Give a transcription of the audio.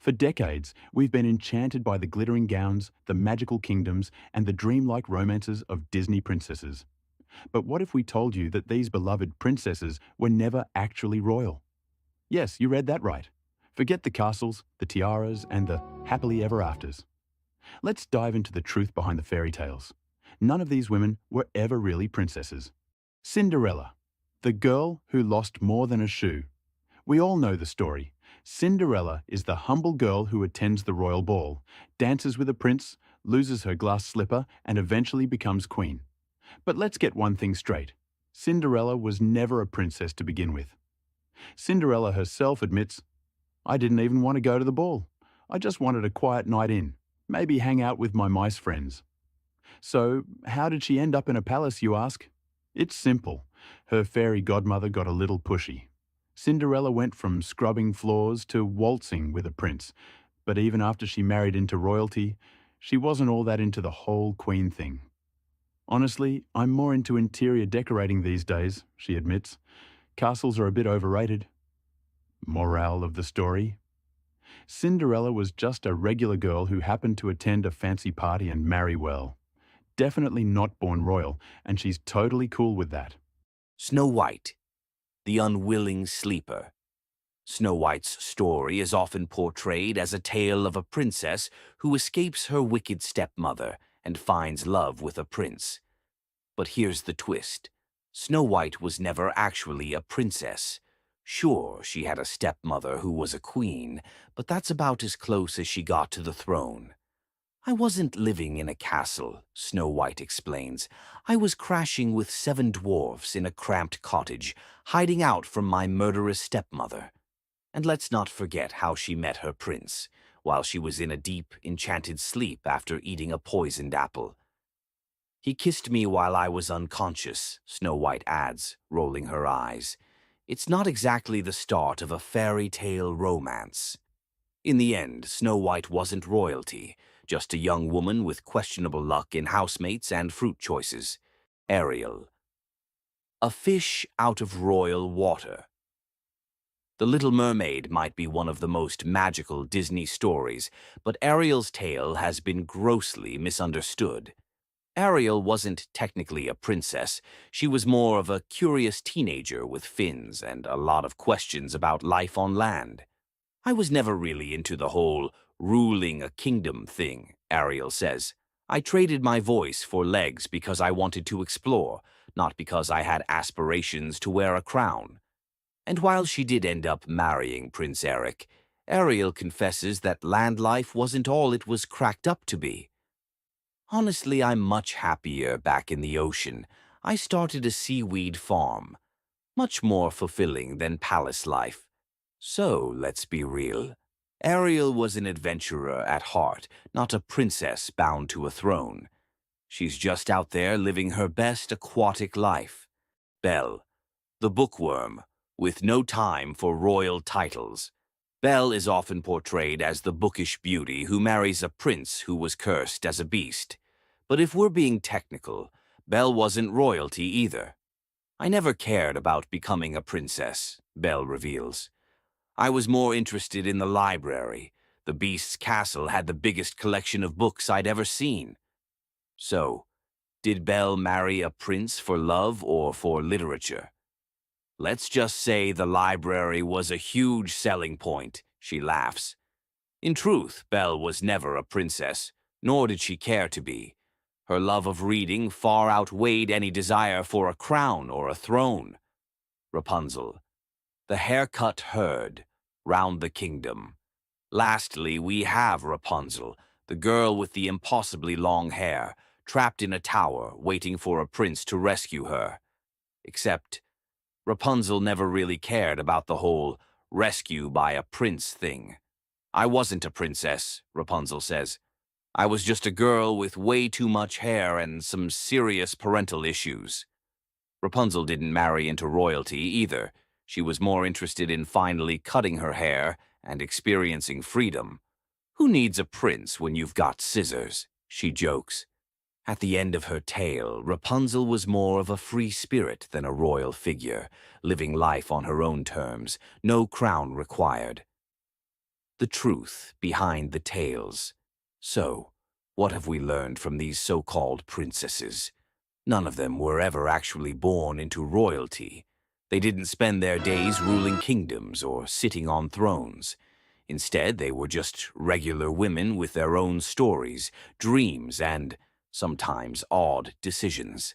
For decades, we've been enchanted by the glittering gowns, the magical kingdoms, and the dreamlike romances of Disney princesses. But what if we told you that these beloved princesses were never actually royal? Yes, you read that right. Forget the castles, the tiaras, and the happily ever afters. Let's dive into the truth behind the fairy tales. None of these women were ever really princesses. Cinderella, the girl who lost more than a shoe. We all know the story. Cinderella is the humble girl who attends the royal ball, dances with a prince, loses her glass slipper, and eventually becomes queen. But let's get one thing straight. Cinderella was never a princess to begin with. Cinderella herself admits, "I didn't even want to go to the ball. I just wanted a quiet night in, maybe hang out with my mice friends." So, how did she end up in a palace, you ask? It's simple. Her fairy godmother got a little pushy. Cinderella went from scrubbing floors to waltzing with a prince, but even after she married into royalty, she wasn't all that into the whole queen thing. "Honestly, I'm more into interior decorating these days," she admits. "Castles are a bit overrated." Morale of the story? Cinderella was just a regular girl who happened to attend a fancy party and marry well. Definitely not born royal, and she's totally cool with that. Snow White, the unwilling sleeper. Snow White's story is often portrayed as a tale of a princess who escapes her wicked stepmother and finds love with a prince. But here's the twist. Snow White was never actually a princess. Sure, she had a stepmother who was a queen, but that's about as close as she got to the throne. "I wasn't living in a castle," Snow White explains. "I was crashing with 7 dwarfs in a cramped cottage, hiding out from my murderous stepmother." And let's not forget how she met her prince, while she was in a deep, enchanted sleep after eating a poisoned apple. "He kissed me while I was unconscious," Snow White adds, rolling her eyes. It's not exactly the start of a fairy tale romance. In the end, Snow White wasn't royalty, just a young woman with questionable luck in housemates and fruit choices. Ariel. A fish out of royal water. The Little Mermaid might be one of the most magical Disney stories, but Ariel's tale has been grossly misunderstood. Ariel wasn't technically a princess. She was more of a curious teenager with fins and a lot of questions about life on land. "I was never really into the whole ruling a kingdom thing," Ariel says. "I traded my voice for legs because I wanted to explore, not because I had aspirations to wear a crown." And while she did end up marrying Prince Eric, Ariel confesses that land life wasn't all it was cracked up to be. "Honestly, I'm much happier back in the ocean. I started a seaweed farm. Much more fulfilling than palace life." So, let's be real. Ariel was an adventurer at heart, not a princess bound to a throne. She's just out there living her best aquatic life. Belle, the bookworm, with no time for royal titles. Belle is often portrayed as the bookish beauty who marries a prince who was cursed as a beast. But if we're being technical, Belle wasn't royalty either. "I never cared about becoming a princess," Belle reveals. "I was more interested in the library. The Beast's castle had the biggest collection of books I'd ever seen." So, did Belle marry a prince for love or for literature? "Let's just say the library was a huge selling point," she laughs. In truth, Belle was never a princess, nor did she care to be. Her love of reading far outweighed any desire for a crown or a throne. Rapunzel. The haircut herd, round the kingdom. Lastly, we have Rapunzel, the girl with the impossibly long hair, trapped in a tower, waiting for a prince to rescue her. Except, Rapunzel never really cared about the whole rescue by a prince thing. "I wasn't a princess," Rapunzel says. "I was just a girl with way too much hair and some serious parental issues." Rapunzel didn't marry into royalty either. She was more interested in finally cutting her hair and experiencing freedom. "Who needs a prince when you've got scissors?" she jokes. At the end of her tale, Rapunzel was more of a free spirit than a royal figure, living life on her own terms, no crown required. the truth behind the tales. So, what have we learned from these so-called princesses? None of them were ever actually born into royalty. They didn't spend their days ruling kingdoms or sitting on thrones. Instead, they were just regular women with their own stories, dreams, and sometimes odd decisions.